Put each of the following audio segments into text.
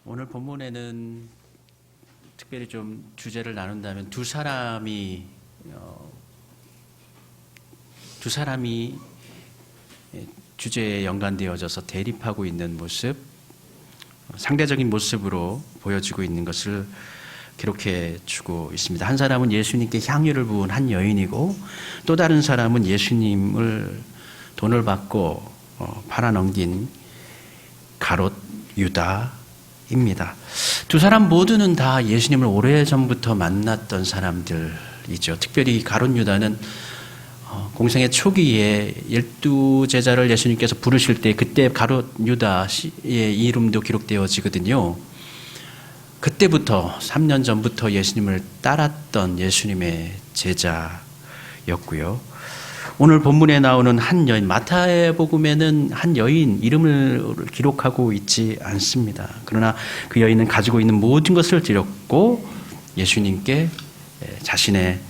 오늘 본문에는 특별히 좀 주제를 나눈다면 두 사람이 주제에 연관되어져서 대립하고 있는 모습, 상대적인 모습으로 보여지고 있는 것을 기록해 주고 있습니다. 한 사람은 예수님께 향유를 부은 한 여인이고, 또 다른 사람은 예수님을 돈을 받고 팔아넘긴 가롯 유다입니다. 두 사람 모두는 다 예수님을 오래전부터 만났던 사람들이죠. 특별히 가롯 유다는 공생의 초기에 12제자를 예수님께서 부르실 때 그때 가롯 유다의 이름도 기록되어지거든요. 그때부터 3년 전부터 예수님을 따랐던 예수님의 제자였고요. 오늘 본문에 나오는 한 여인, 마태복음에는 한 여인 이름을 기록하고 있지 않습니다. 그러나 그 여인은 가지고 있는 모든 것을 드렸고 예수님께 자신의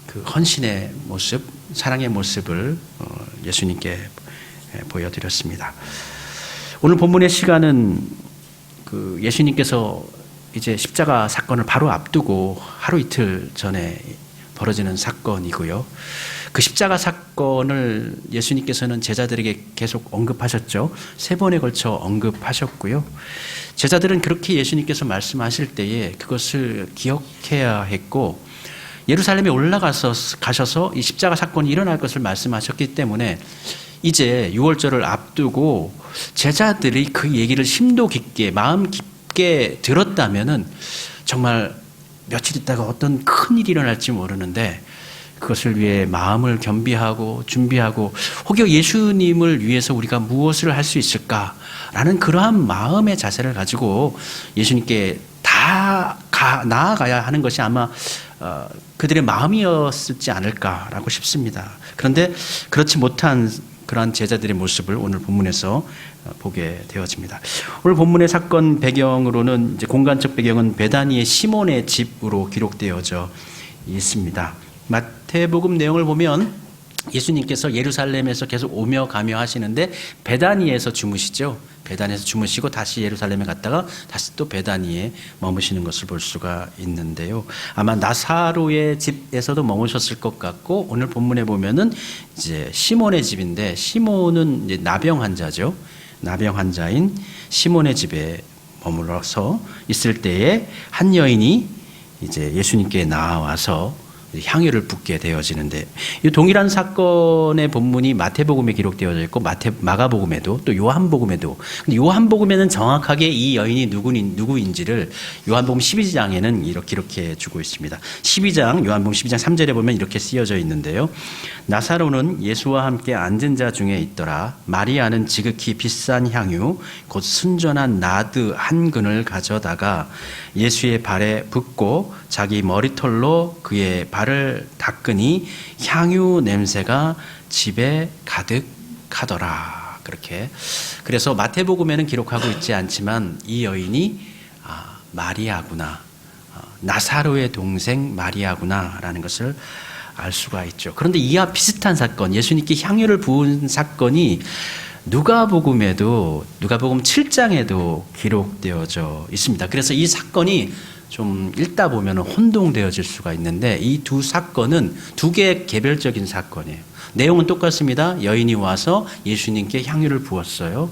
그 헌신의 모습, 사랑의 모습을 예수님께 보여드렸습니다. 오늘 본문의 시간은 그 예수님께서 이제 십자가 사건을 바로 앞두고 하루 이틀 전에 벌어지는 사건이고요. 그 십자가 사건을 예수님께서는 제자들에게 계속 언급하셨죠. 3번에 걸쳐 언급하셨고요. 제자들은 그렇게 예수님께서 말씀하실 때에 그것을 기억해야 했고, 예루살렘에 가셔서 이 십자가 사건이 일어날 것을 말씀하셨기 때문에 이제 유월절을 앞두고 제자들이 그 얘기를 심도 깊게, 마음 깊게 들었다면은 정말 며칠 있다가 어떤 큰 일이 일어날지 모르는데 그것을 위해 마음을 겸비하고 준비하고, 혹여 예수님을 위해서 우리가 무엇을 할 수 있을까라는 그러한 마음의 자세를 가지고 예수님께 다 나아가야 하는 것이 아마 그들의 마음이었지 않을까라고 싶습니다. 그런데 그렇지 못한 그러한 제자들의 모습을 오늘 본문에서 보게 되어집니다. 오늘 본문의 사건 배경으로는 이제 공간적 배경은 베다니의 시몬의 집으로 기록되어져 있습니다. 마태복음 내용을 보면 예수님께서 예루살렘에서 계속 오며 가며 하시는데 베다니에서 주무시죠. 베다니에서 주무시고 다시 예루살렘에 갔다가 다시 또 베다니에 머무시는 것을 볼 수가 있는데요. 아마 나사로의 집에서도 머무셨을 것 같고, 오늘 본문에 보면은 이제 시몬의 집인데, 시몬은 이제 나병 환자죠. 나병 환자인 시몬의 집에 머물러서 있을 때에 한 여인이 이제 예수님께 나와서 향유를 붓게 되어지는데, 이 동일한 사건의 본문이 마태복음에 기록되어져 있고 마가복음에도 또 요한복음에도, 근데 요한복음에는 정확하게 이 여인이 누구인지를 요한복음 12장에는 이렇게 기록해 주고 있습니다. 12장, 요한복음 12장 3절에 보면 이렇게 쓰여져 있는데요. 나사로는 예수와 함께 앉은 자 중에 있더라. 마리아는 지극히 비싼 향유 곧 순전한 나드 한 근을 가져다가 예수의 발에 붓고 자기 머리털로 그의 발을 닦으니 향유 냄새가 집에 가득하더라. 그렇게. 그래서 마태복음에는 기록하고 있지 않지만 이 여인이 마리아구나, 나사로의 동생 마리아구나라는 것을 알 수가 있죠. 그런데 이와 비슷한 사건, 예수님께 향유를 부은 사건이 누가복음 7장에도 기록되어져 있습니다. 그래서 이 사건이 좀 읽다 보면 혼동되어질 수가 있는데, 이 두 사건은 두 개의 개별적인 사건이에요. 내용은 똑같습니다. 여인이 와서 예수님께 향유를 부었어요.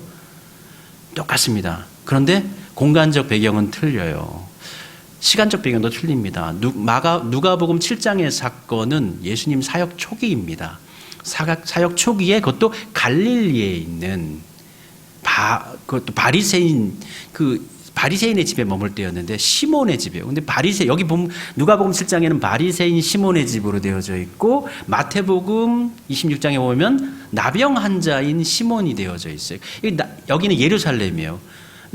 똑같습니다. 그런데 공간적 배경은 틀려요. 시간적 배경도 틀립니다. 누가복음 7장의 사건은 예수님 사역 초기입니다. 사역 초기에, 그것도 갈릴리에 있는 그것도 바리새인의 집에 머물 때였는데 시몬의 집이에요. 근데 여기 보면 누가복음 7장에는 바리새인 시몬의 집으로 되어져 있고, 마태복음 26장에 보면 나병 환자인 시몬이 되어져 있어요. 여기는 예루살렘이에요.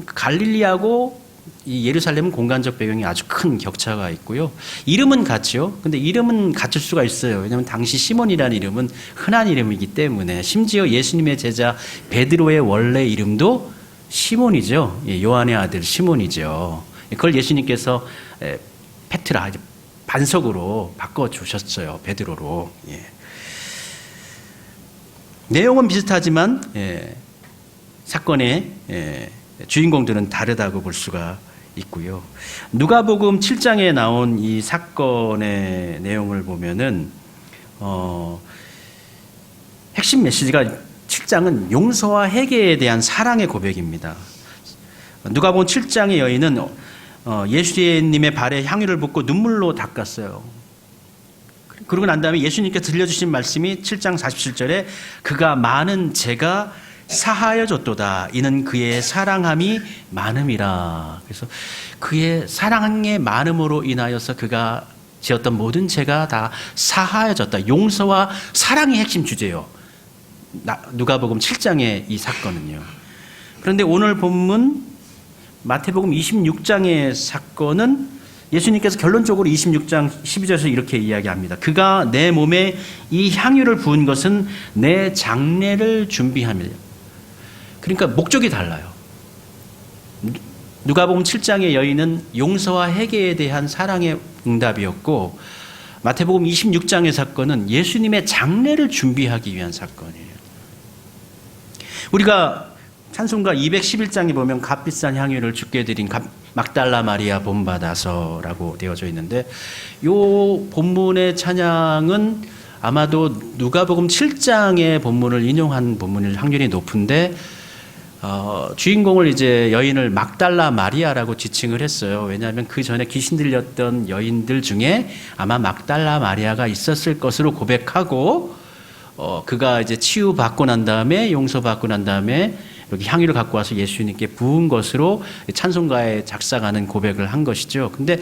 갈릴리하고 이 예루살렘은 공간적 배경이 아주 큰 격차가 있고요. 이름은 같죠. 근데 이름은 같을 수가 있어요. 왜냐하면 당시 시몬이라는 이름은 흔한 이름이기 때문에, 심지어 예수님의 제자 베드로의 원래 이름도 시몬이죠. 요한의 아들 시몬이죠. 그걸 예수님께서 페트라, 반석으로 바꿔주셨어요. 베드로로. 내용은 비슷하지만 사건의 주인공들은 다르다고 볼 수가 있고요. 누가복음 7장에 나온 이 사건의 내용을 보면은 핵심 메시지가 7장은 용서와 회개에 대한 사랑의 고백입니다. 누가복음 7장의 여인은 예수님의 발에 향유를 붓고 눈물로 닦았어요. 그러고 난 다음에 예수님께서 들려주신 말씀이 7장 47절에 그가 많은 죄가 사하여 줬도다. 이는 그의 사랑함이 많음이라. 그래서 그의 사랑의 많음으로 인하여서 그가 지었던 모든 죄가 다 사하여 졌다. 용서와 사랑이 핵심 주제예요. 누가복음 7장의 이 사건은요. 그런데 오늘 본문 마태복음 26장의 사건은 예수님께서 결론적으로 26장 12절에서 이렇게 이야기합니다. 그가 내 몸에 이 향유를 부은 것은 내 장례를 준비함이라. 그러니까 목적이 달라요. 누가복음 7장의 여인은 용서와 회개에 대한 사랑의 응답이었고 마태복음 26장의 사건은 예수님의 장례를 준비하기 위한 사건이에요. 우리가 찬송가 211장에 보면 값비싼 향유를 주께 드린 막달라 마리아 본받아서라고 되어져 있는데 이 본문의 찬양은 아마도 누가복음 7장의 본문을 인용한 본문일 확률이 높은데 주인공을 이제 여인을 막달라 마리아라고 지칭을 했어요. 왜냐하면 그 전에 귀신 들렸던 여인들 중에 아마 막달라 마리아가 있었을 것으로 고백하고 그가 이제 치유받고 난 다음에 용서받고 난 다음에 여기 향유를 갖고 와서 예수님께 부은 것으로 찬송가에 작사가는 고백을 한 것이죠. 근데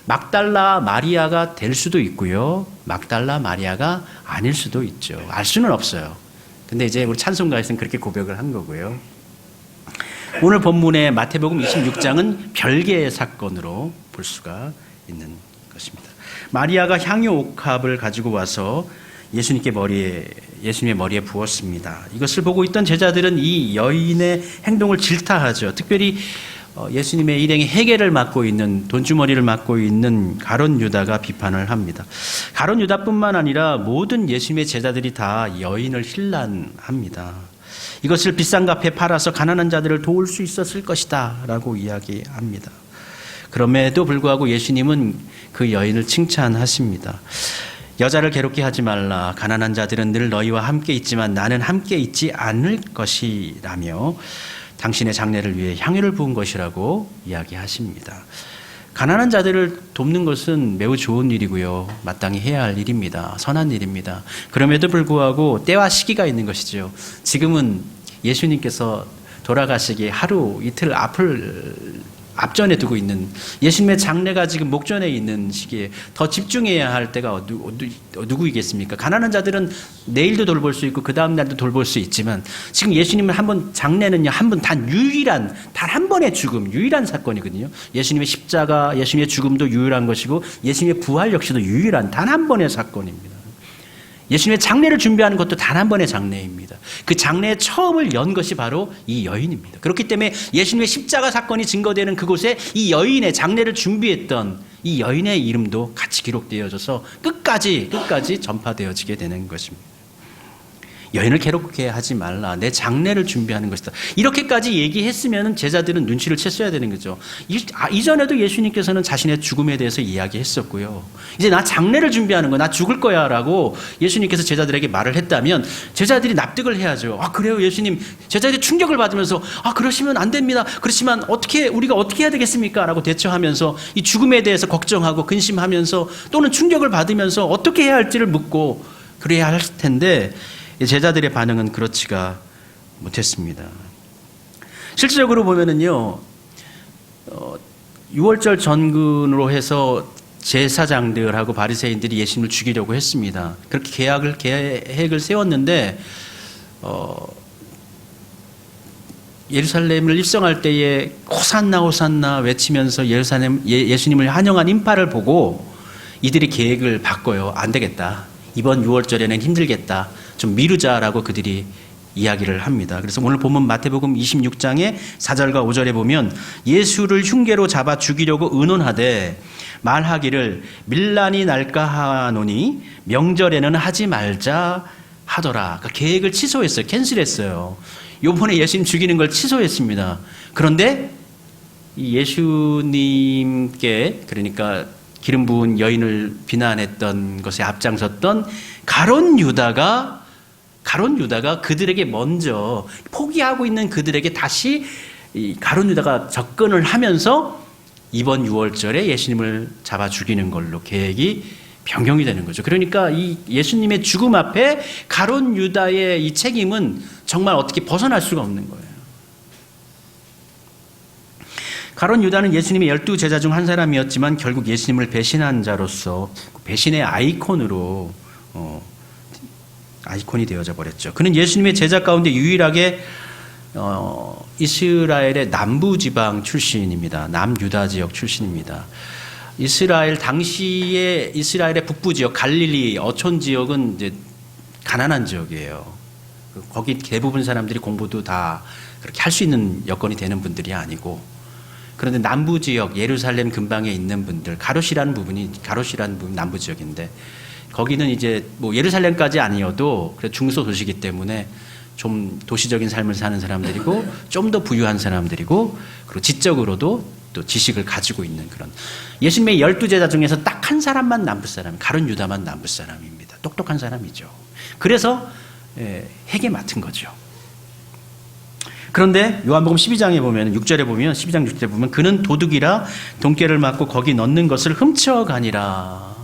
막달라 마리아가 될 수도 있고요. 막달라 마리아가 아닐 수도 있죠. 알 수는 없어요. 근데 이제 우리 찬송가에서는 그렇게 고백을 한 거고요. 오늘 본문의 마태복음 26장은 별개의 사건으로 볼 수가 있는 것입니다. 마리아가 향유 옥합을 가지고 와서 예수님의 머리에 부었습니다. 이것을 보고 있던 제자들은 이 여인의 행동을 질타하죠. 특별히 예수님의 일행의 회개를 맡고 있는 돈주머니를 맡고 있는 가룟 유다가 비판을 합니다. 가룟 유다뿐만 아니라 모든 예수님의 제자들이 다 여인을 힐난합니다. 이것을 비싼 값에 팔아서 가난한 자들을 도울 수 있었을 것이다 라고 이야기합니다. 그럼에도 불구하고 예수님은 그 여인을 칭찬하십니다. 여자를 괴롭게 하지 말라. 가난한 자들은 늘 너희와 함께 있지만 나는 함께 있지 않을 것이라며 당신의 장례를 위해 향유를 부은 것이라고 이야기하십니다. 가난한 자들을 돕는 것은 매우 좋은 일이고요. 마땅히 해야 할 일입니다. 선한 일입니다. 그럼에도 불구하고 때와 시기가 있는 것이죠. 지금은 예수님께서 돌아가시기 하루 이틀 앞전에 두고 있는 예수님의 장례가 지금 목전에 있는 시기에 더 집중해야 할 때가 누구이겠습니까? 가난한 자들은 내일도 돌볼 수 있고 그 다음 날도 돌볼 수 있지만 지금 예수님은 한번 장례는요, 한 번 단 한 번의 죽음, 유일한 사건이거든요. 예수님의 십자가, 예수님의 죽음도 유일한 것이고 예수님의 부활 역시도 유일한 단 한 번의 사건입니다. 예수님의 장례를 준비하는 것도 단 한 번의 장례입니다. 그 장례의 처음을 연 것이 바로 이 여인입니다. 그렇기 때문에 예수님의 십자가 사건이 증거되는 그곳에 이 여인의 장례를 준비했던 이 여인의 이름도 같이 기록되어져서 끝까지 전파되어지게 되는 것입니다. 여인을 괴롭게 하지 말라. 내 장례를 준비하는 것이다. 이렇게까지 얘기했으면 제자들은 눈치를 챘어야 되는 거죠. 이전에도 예수님께서는 자신의 죽음에 대해서 이야기했었고요. 이제 나 장례를 준비하는 거야. 나 죽을 거야 라고 예수님께서 제자들에게 말을 했다면 제자들이 납득을 해야죠. 아, 그래요 예수님. 제자들이 충격을 받으면서 그러시면 안 됩니다. 그렇지만 우리가 어떻게 해야 되겠습니까? 라고 대처하면서 이 죽음에 대해서 걱정하고 근심하면서 또는 충격을 받으면서 어떻게 해야 할지를 묻고 그래야 할 텐데 제자들의 반응은 그렇지가 못했습니다. 실질적으로 보면은요, 6월절 전근으로 해서 제사장들하고 바리새인들이 예수님을 죽이려고 했습니다. 그렇게 계획을 세웠는데 예루살렘을 입성할 때에 호산나 호산나 외치면서 예수님을 환영한 인파를 보고 이들이 계획을 바꿔요. 안 되겠다. 이번 6월절에는 힘들겠다. 좀 미루자라고 그들이 이야기를 합니다. 그래서 오늘 본문 마태복음 26장의 4절과 5절에 보면 예수를 흉계로 잡아 죽이려고 의논하되 말하기를 밀란이 날까 하노니 명절에는 하지 말자 하더라. 그러니까 계획을 취소했어요. 캔슬했어요. 요번에 예수님 죽이는 걸 취소했습니다. 그런데 이 예수님께 그러니까 기름 부은 여인을 비난했던 것에 앞장섰던 가룟 유다가 그들에게 먼저 포기하고 있는 그들에게 다시 이 가룟 유다가 접근을 하면서 이번 6월절에 예수님을 잡아 죽이는 걸로 계획이 변경이 되는 거죠. 그러니까 이 예수님의 죽음 앞에 가룟 유다의 이 책임은 정말 어떻게 벗어날 수가 없는 거예요. 가룟 유다는 예수님의 12제자 중 한 사람이었지만 결국 예수님을 배신한 자로서 배신의 아이콘으로 아이콘이 되어져 버렸죠. 그는 예수님의 제자 가운데 유일하게 이스라엘의 남부지방 출신입니다. 남유다 지역 출신입니다. 당시에 이스라엘의 북부 지역, 갈릴리 어촌 지역은 이제 가난한 지역이에요. 거기 대부분 사람들이 공부도 다 그렇게 할 수 있는 여건이 되는 분들이 아니고, 그런데 남부 지역, 예루살렘 근방에 있는 분들, 가롯이라는 부분 남부 지역인데, 거기는 이제 뭐 예루살렘까지 아니어도 중소도시이기 때문에 좀 도시적인 삶을 사는 사람들이고 좀 더 부유한 사람들이고 그리고 지적으로도 또 지식을 가지고 있는 그런 예수님의 12제자 중에서 딱 한 사람만 남부 사람, 가룟 유다만 남부 사람입니다. 똑똑한 사람이죠. 그래서 핵에 맡은 거죠. 그런데 요한복음 12장에 보면 6절에 보면 12장 6절에 보면 그는 도둑이라 돈깨를 맞고 거기 넣는 것을 훔쳐가니라.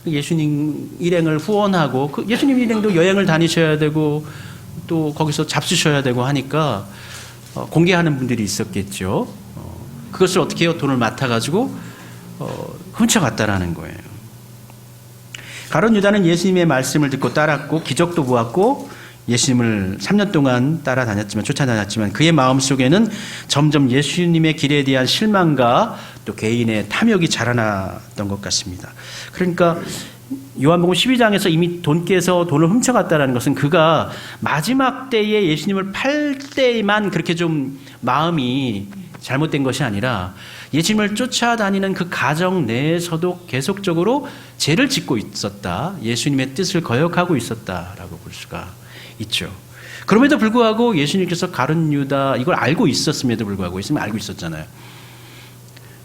예수님 일행을 후원하고 예수님 일행도 여행을 다니셔야 되고 또 거기서 잡수셔야 되고 하니까 공개하는 분들이 있었겠죠. 그것을 어떻게 해요? 돈을 맡아가지고 훔쳐갔다라는 거예요. 가룟 유다는 예수님의 말씀을 듣고 따랐고 기적도 보았고 예수님을 3년 동안 쫓아다녔지만 그의 마음속에는 점점 예수님의 길에 대한 실망과 또 개인의 탐욕이 자라났던 것 같습니다. 그러니까 요한복음 12장에서 이미 돈께서 돈을 훔쳐갔다는 것은 그가 마지막 때에 예수님을 팔 때만 그렇게 좀 마음이 잘못된 것이 아니라 예수님을 쫓아다니는 그 가정 내에서도 계속적으로 죄를 짓고 있었다. 예수님의 뜻을 거역하고 있었다라고 볼 수가 있죠. 그럼에도 불구하고 예수님께서 가룟 유다 이걸 알고 있었음에도 불구하고 예수님이 알고 있었잖아요.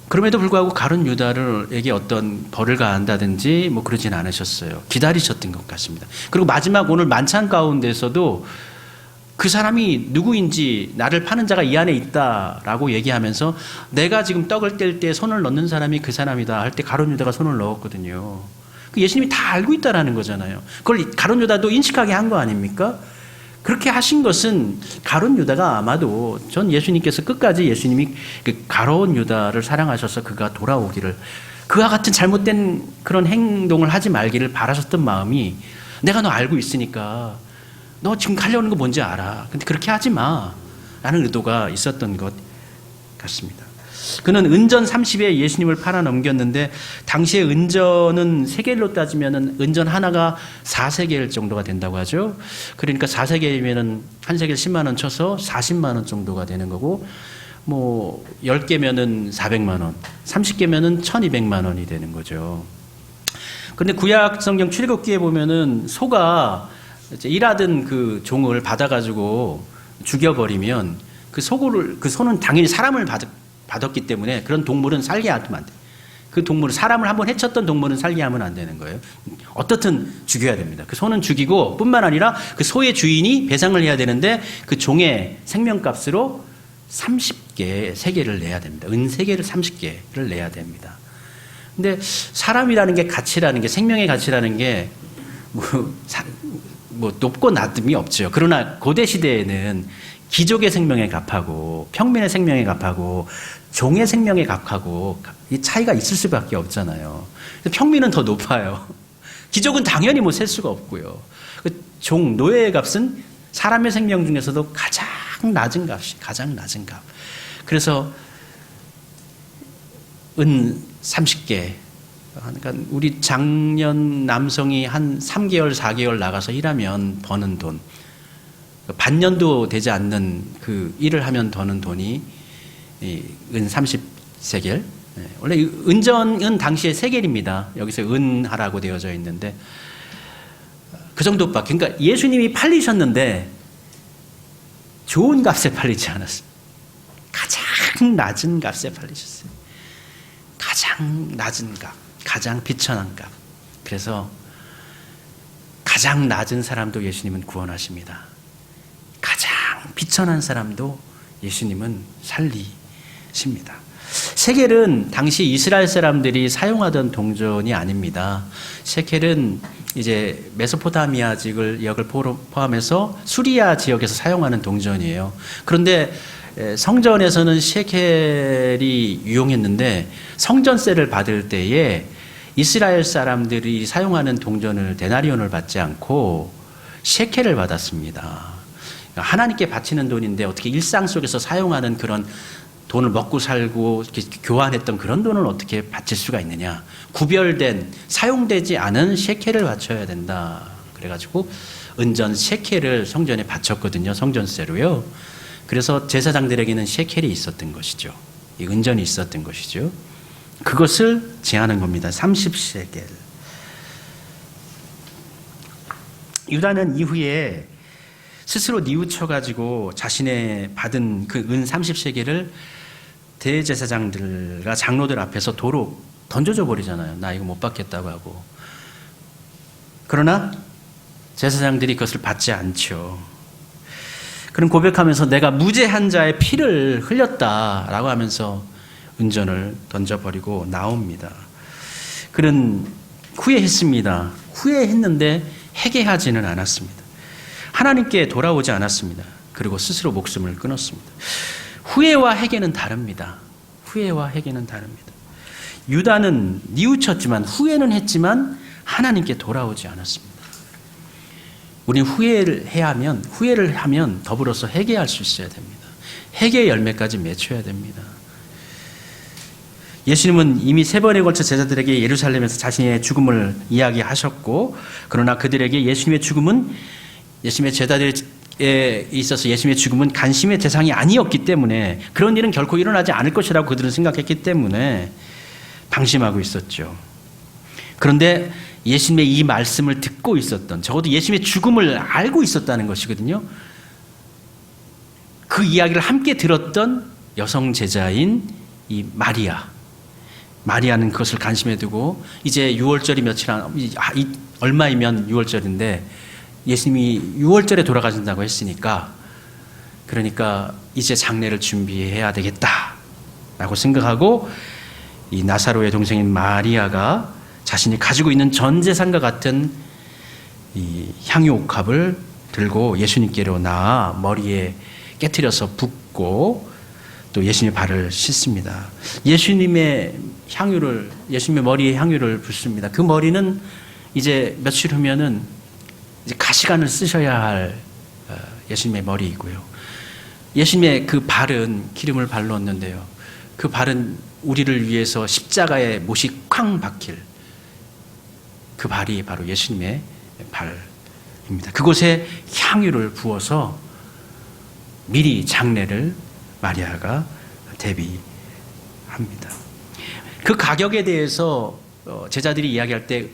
그럼에도 불구하고 가룟 유다에게 어떤 벌을 가한다든지 뭐 그러진 않으셨어요. 기다리셨던 것 같습니다. 그리고 마지막 오늘 만찬 가운데서도 그 사람이 누구인지 나를 파는 자가 이 안에 있다라고 얘기하면서 내가 지금 떡을 뗄 때 손을 넣는 사람이 그 사람이다 할 때 가룟 유다가 손을 넣었거든요. 예수님이 다 알고 있다라는 거잖아요. 그걸 가룟 유다도 인식하게 한 거 아닙니까? 그렇게 하신 것은 가룟 유다가 아마도 전 예수님께서 끝까지 예수님이 그 가룟 유다를 사랑하셔서 그가 돌아오기를 그와 같은 잘못된 그런 행동을 하지 말기를 바라셨던 마음이 내가 너 알고 있으니까 너 지금 하려는 거 뭔지 알아. 근데 그렇게 하지 마. 라는 의도가 있었던 것 같습니다. 그는 은전 30에 예수님을 팔아 넘겼는데 당시에 은전은 세겔로 따지면 은전 하나가 4세겔 정도가 된다고 하죠. 그러니까 4세겔이면 한 세겔 10만 원 쳐서 40만 원 정도가 되는 거고 뭐 10개면은 400만 원, 30개면은 1200만 원이 되는 거죠. 그런데 구약 성경 출애굽기에 보면은 소가 일하던 그 종을 받아가지고 죽여버리면 그 소는 당연히 사람을 받았기 때문에 그런 동물은 살게 하면 안 돼. 그 동물은 사람을 한번 해쳤던 동물은 살게 하면 안 되는 거예요. 어떻든 죽여야 됩니다. 그 소는 죽이고 뿐만 아니라 그 소의 주인이 배상을 해야 되는데 그 종의 생명값으로 30개 세계를 내야 됩니다. 은 3개를 30개를 내야 됩니다. 근데 사람이라는 게 가치라는 게 생명의 가치라는 게 뭐 높고 낮음이 없죠. 그러나 고대 시대에는 귀족의 생명에 값하고 평민의 생명에 값하고 종의 생명에 값하고 이 차이가 있을 수밖에 없잖아요. 평민은 더 높아요. 귀족은 당연히 뭐 셀 수가 없고요. 노예의 값은 사람의 생명 중에서도 가장 낮은 값. 그래서 은 30개. 그러니까 우리 장년 남성이 한 3개월, 4개월 나가서 일하면 버는 돈. 반년도 되지 않는 그 일을 하면 버는 돈이 은 30세겔. 원래 은전은 당시에 세겔입니다. 여기서 은하라고 되어져 있는데 그 정도밖에. 그러니까 예수님이 팔리셨는데 좋은 값에 팔리지 않았어요. 가장 낮은 값에 팔리셨어요. 가장 낮은 값, 가장 비천한 값. 그래서 가장 낮은 사람도 예수님은 구원하십니다. 가장 비천한 사람도 예수님은 살리십니다. 셰켈은 당시 이스라엘 사람들이 사용하던 동전이 아닙니다. 셰켈은 이제 메소포타미아 지역을 포함해서 수리아 지역에서 사용하는 동전이에요. 그런데 성전에서는 셰켈이 유용했는데 성전세를 받을 때에 이스라엘 사람들이 사용하는 동전을 데나리온을 받지 않고 셰켈을 받았습니다. 하나님께 바치는 돈인데 어떻게 일상 속에서 사용하는 그런 돈을 먹고 살고 교환했던 그런 돈을 어떻게 바칠 수가 있느냐. 구별된 사용되지 않은 셰켈을 바쳐야 된다. 그래가지고 은전 셰켈을 성전에 바쳤거든요. 성전세로요. 그래서 제사장들에게는 셰켈이 있었던 것이죠. 이 은전이 있었던 것이죠. 그것을 제하는 겁니다. 30셰켈. 유다는 이후에 스스로 뉘우쳐가지고 자신의 받은 그 은 30셰켈을 대제사장들과 장로들 앞에서 도로 던져줘 버리잖아요. 나 이거 못 받겠다고 하고. 그러나 제사장들이 그것을 받지 않죠. 그런 고백하면서 내가 무죄한 자의 피를 흘렸다라고 하면서 은전을 던져버리고 나옵니다. 그는 후회했습니다. 후회했는데 회개하지는 않았습니다. 하나님께 돌아오지 않았습니다. 그리고 스스로 목숨을 끊었습니다. 후회와 회개는 다릅니다. 후회와 회개는 다릅니다. 유다는 뉘우쳤지만 후회는 했지만 하나님께 돌아오지 않았습니다. 우리는 후회를 하면 더불어서 회개할 수 있어야 됩니다. 회개의 열매까지 맺혀야 됩니다. 예수님은 이미 3번에 걸쳐 제자들에게 예루살렘에서 자신의 죽음을 이야기하셨고, 그러나 그들에게 예수님의 죽음은 예수님의 제자들에 있어서 예수님의 죽음은 간심의 대상이 아니었기 때문에 그런 일은 결코 일어나지 않을 것이라고 그들은 생각했기 때문에 방심하고 있었죠. 그런데 예수님의 이 말씀을 듣고 있었던, 적어도 예수님의 죽음을 알고 있었다는 것이거든요. 그 이야기를 함께 들었던 여성 제자인 이 마리아는 그것을 간심해 두고 이제 6월절이 얼마이면 6월절인데 예수님이 6월절에 돌아가신다고 했으니까 그러니까 이제 장례를 준비해야 되겠다라고 생각하고 이 나사로의 동생인 마리아가 자신이 가지고 있는 전 재산과 같은 이 향유 옥합을 들고 예수님께로 나아 머리에 깨트려서 붓고 또 예수님의 발을 씻습니다. 예수님의 머리에 향유를 붓습니다. 그 머리는 이제 며칠 후면은 이제 가시관을 쓰셔야 할 예수님의 머리이고요. 예수님의 그 발은 기름을 발랐는데요. 그 발은 우리를 위해서 십자가에 못이 쾅 박힐 그 발이 바로 예수님의 발입니다. 그곳에 향유를 부어서 미리 장례를 마리아가 대비합니다. 그 가격에 대해서 제자들이 이야기할 때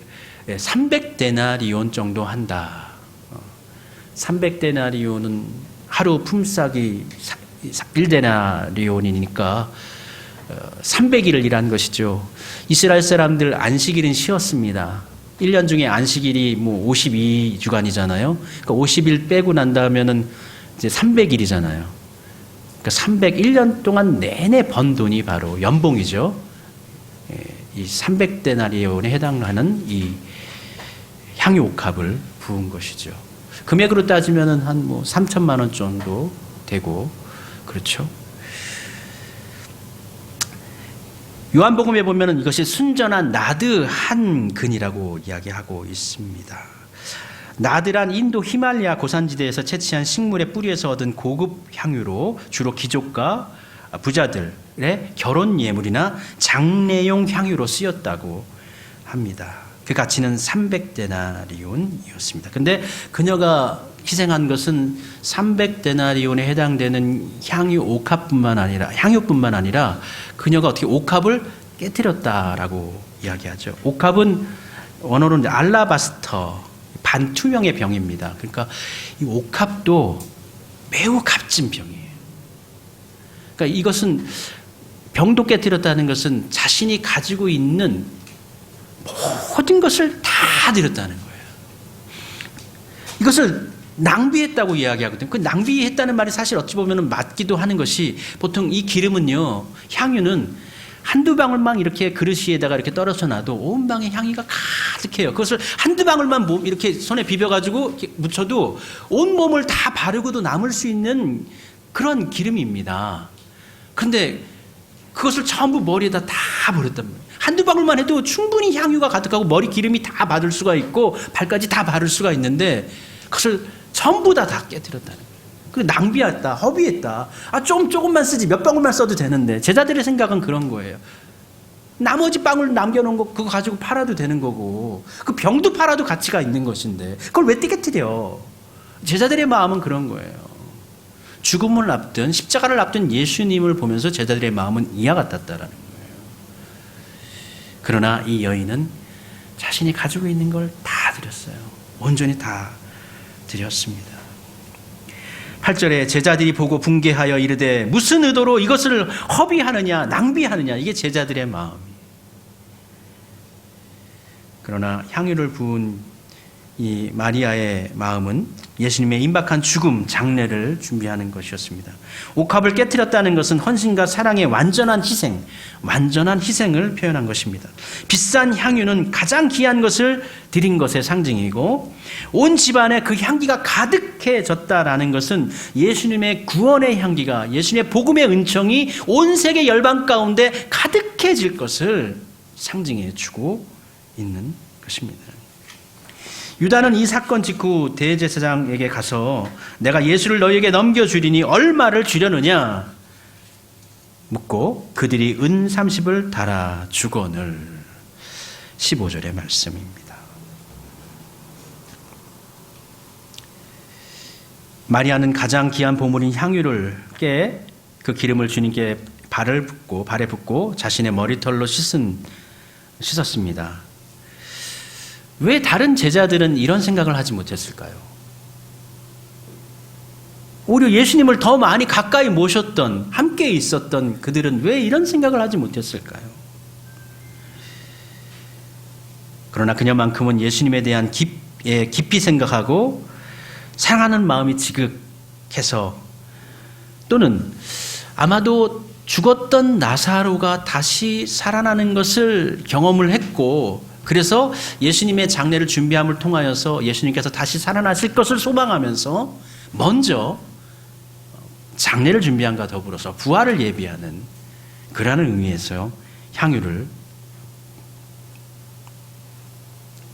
300데나리온 정도 한다. 300데나리온은 하루 품삯이 1데나리온이니까 300일을 일한 것이죠. 이스라엘 사람들 안식일은 쉬었습니다. 1년 중에 안식일이 52주간이잖아요. 그러니까 50일 빼고 난 다음에는 이제 300일이잖아요. 그러니까 301년 동안 내내 번 돈이 바로 연봉이죠. 이 300데나리온에 해당하는 이 향유 옥합을 부은 것이죠. 금액으로 따지면은 한 3천만 원 정도 되고 그렇죠. 요한복음에 보면은 이것이 순전한 나드 한 근이라고 이야기하고 있습니다. 나드란 인도 히말라야 고산지대에서 채취한 식물의 뿌리에서 얻은 고급 향유로 주로 귀족과 부자들의 결혼 예물이나 장례용 향유로 쓰였다고 합니다. 그 가치는 300데나리온이었습니다. 근데 그녀가 희생한 것은 300데나리온에 해당되는 향유뿐만 아니라 그녀가 어떻게 옥합을 깨뜨렸다라고 이야기하죠. 옥합은 원어로는 알라바스터, 반투명의 병입니다. 그러니까 이 옥합도 매우 값진 병이에요. 그러니까 이것은 병도 깨뜨렸다는 것은 자신이 가지고 있는 모든 것을 다 드렸다는 거예요. 이것을 낭비했다고 이야기하거든요. 그 낭비했다는 말이 사실 어찌 보면 맞기도 하는 것이, 보통 이 기름은요, 향유는 한두 방울만 이렇게 그릇에다가 이렇게 떨어져 놔도 온 방에 향기가 가득해요. 그것을 한두 방울만 이렇게 손에 비벼가지고 이렇게 묻혀도 온 몸을 다 바르고도 남을 수 있는 그런 기름입니다. 그런데 그것을 전부 머리에다 다 버렸단 말이에요. 한두 방울만 해도 충분히 향유가 가득하고 머리 기름이 다 받을 수가 있고 발까지 다 바를 수가 있는데 그것을 전부 다 깨뜨렸다는 거예요. 그 낭비했다, 허비했다. 조금만 쓰지, 몇 방울만 써도 되는데. 제자들의 생각은 그런 거예요. 나머지 방울 남겨놓은 거 그거 가지고 팔아도 되는 거고, 그 병도 팔아도 가치가 있는 것인데 그걸 왜 깨뜨려? 제자들의 마음은 그런 거예요. 죽음을 앞둔, 십자가를 앞둔 예수님을 보면서 제자들의 마음은 이와 같았다라는 거예요. 그러나 이 여인은 자신이 가지고 있는 걸 다 드렸어요. 온전히 다 드렸습니다. 8절에 제자들이 보고 붕괴하여 이르되 무슨 의도로 이것을 허비하느냐, 낭비하느냐, 이게 제자들의 마음이에요. 그러나 향유를 부은 이 마리아의 마음은 예수님의 임박한 죽음, 장례를 준비하는 것이었습니다. 옥합을 깨뜨렸다는 것은 헌신과 사랑의 완전한 희생을 표현한 것입니다. 비싼 향유는 가장 귀한 것을 드린 것의 상징이고, 온 집안에 그 향기가 가득해졌다라는 것은 예수님의 구원의 향기가, 예수님의 복음의 은총이 온 세계 열방 가운데 가득해질 것을 상징해 주고 있는 것입니다. 유다는 이 사건 직후 대제사장에게 가서 내가 예수를 너희에게 넘겨주리니 얼마를 주려느냐 묻고 그들이 은 30을 달아 주거늘. 15절의 말씀입니다. 마리아는 가장 귀한 보물인 향유를 깨 그 기름을 주님께 발에 붓고 자신의 머리털로 씻었습니다. 왜 다른 제자들은 이런 생각을 하지 못했을까요? 오히려 예수님을 더 많이 가까이 모셨던, 함께 있었던 그들은 왜 이런 생각을 하지 못했을까요? 그러나 그녀만큼은 예수님에 대한 깊이 생각하고 사랑하는 마음이 지극해서, 또는 아마도 죽었던 나사로가 다시 살아나는 것을 경험을 했고, 그래서 예수님의 장례를 준비함을 통하여서 예수님께서 다시 살아나실 것을 소망하면서 먼저 장례를 준비함과 더불어서 부활을 예비하는 그러한 의미에서 향유를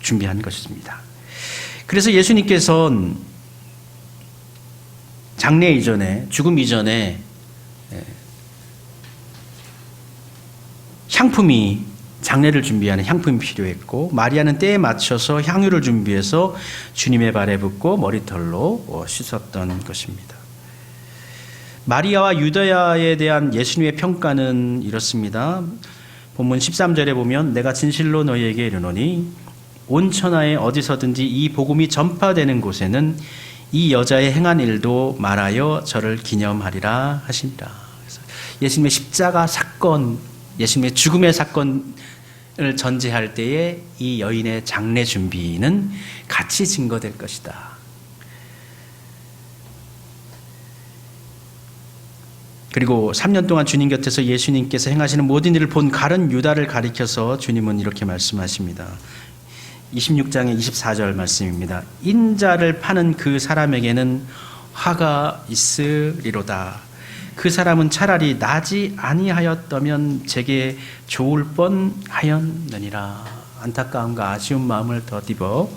준비한 것입니다. 그래서 예수님께서는 장례 이전에, 죽음 이전에 장례를 준비하는 향품이 필요했고, 마리아는 때에 맞춰서 향유를 준비해서 주님의 발에 붓고 머리털로 씻었던 것입니다. 마리아와 유다야에 대한 예수님의 평가는 이렇습니다. 본문 13절에 보면 내가 진실로 너희에게 이르노니 온 천하에 어디서든지 이 복음이 전파되는 곳에는 이 여자의 행한 일도 말하여 저를 기념하리라 하십니다. 그래서 예수님의 십자가 사건, 예수님의 죽음의 사건을 전제할 때에 이 여인의 장례 준비는 같이 증거될 것이다. 그리고 3년 동안 주님 곁에서 예수님께서 행하시는 모든 일을 본 가룟 유다를 가리켜서 주님은 이렇게 말씀하십니다. 26장의 24절 말씀입니다. 인자를 파는 그 사람에게는 화가 있으리로다. 그 사람은 차라리 나지 아니하였다면 제게 좋을 뻔하였느니라. 안타까움과 아쉬운 마음을 더디어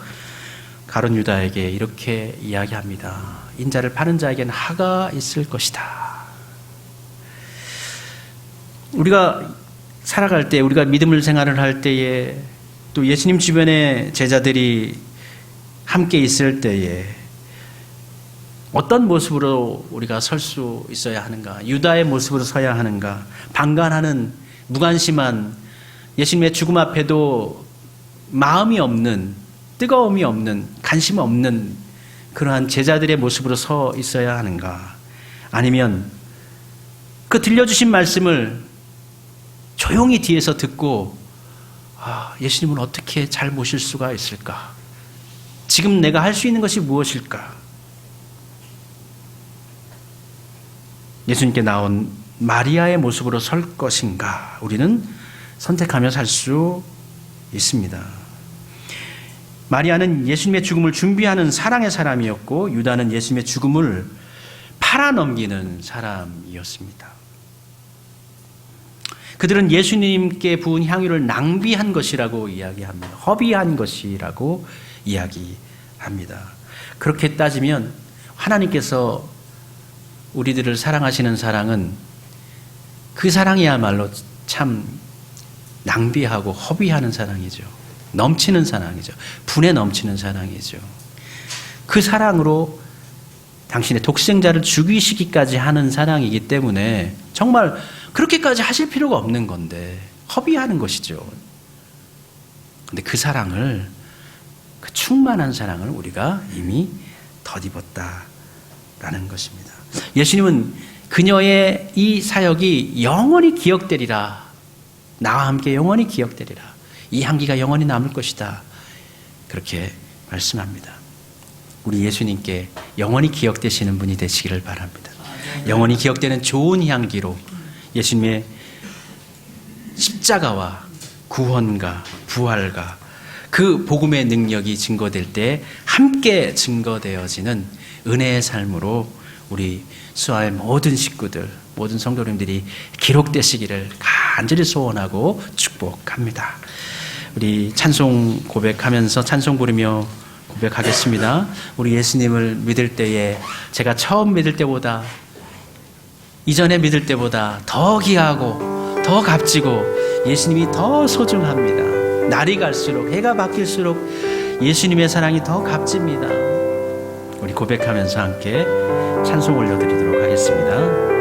가룟 유다에게 이렇게 이야기합니다. 인자를 파는 자에게는 화가 있을 것이다. 우리가 살아갈 때, 우리가 믿음을 생활을 할 때에, 또 예수님 주변에 제자들이 함께 있을 때에 어떤 모습으로 우리가 설 수 있어야 하는가? 유다의 모습으로 서야 하는가? 방관하는, 무관심한, 예수님의 죽음 앞에도 마음이 없는, 뜨거움이 없는, 관심 없는 그러한 제자들의 모습으로 서 있어야 하는가? 아니면 그 들려주신 말씀을 조용히 뒤에서 듣고 예수님은 어떻게 잘 모실 수가 있을까? 지금 내가 할 수 있는 것이 무엇일까? 예수님께 나온 마리아의 모습으로 설 것인가? 우리는 선택하며 살 수 있습니다. 마리아는 예수님의 죽음을 준비하는 사랑의 사람이었고 유다는 예수님의 죽음을 팔아넘기는 사람이었습니다. 그들은 예수님께 부은 향유를 낭비한 것이라고 이야기합니다. 허비한 것이라고 이야기합니다. 그렇게 따지면 하나님께서 우리들을 사랑하시는 사랑은 그 사랑이야말로 참 낭비하고 허비하는 사랑이죠. 넘치는 사랑이죠. 분에 넘치는 사랑이죠. 그 사랑으로 당신의 독생자를 죽이시기까지 하는 사랑이기 때문에 정말 그렇게까지 하실 필요가 없는 건데 허비하는 것이죠. 그런데 그 사랑을, 그 충만한 사랑을 우리가 이미 덧입었다라는 것입니다. 예수님은 그녀의 이 사역이 영원히 기억되리라. 나와 함께 영원히 기억되리라. 이 향기가 영원히 남을 것이다. 그렇게 말씀합니다. 우리 예수님께 영원히 기억되시는 분이 되시기를 바랍니다. 영원히 기억되는 좋은 향기로 예수님의 십자가와 구원과 부활과 그 복음의 능력이 증거될 때 함께 증거되어지는 은혜의 삶으로 우리 수아의 모든 식구들, 모든 성도님들이 기록되시기를 간절히 소원하고 축복합니다. 우리 찬송 고백하면서 찬송 부르며 고백하겠습니다. 우리 예수님을 믿을 때에 제가 처음 믿을 때보다, 이전에 믿을 때보다 더 귀하고 더 값지고 예수님이 더 소중합니다. 날이 갈수록, 해가 바뀔수록 예수님의 사랑이 더 값집니다. 우리 고백하면서 함께 찬송 올려드리도록 하겠습니다.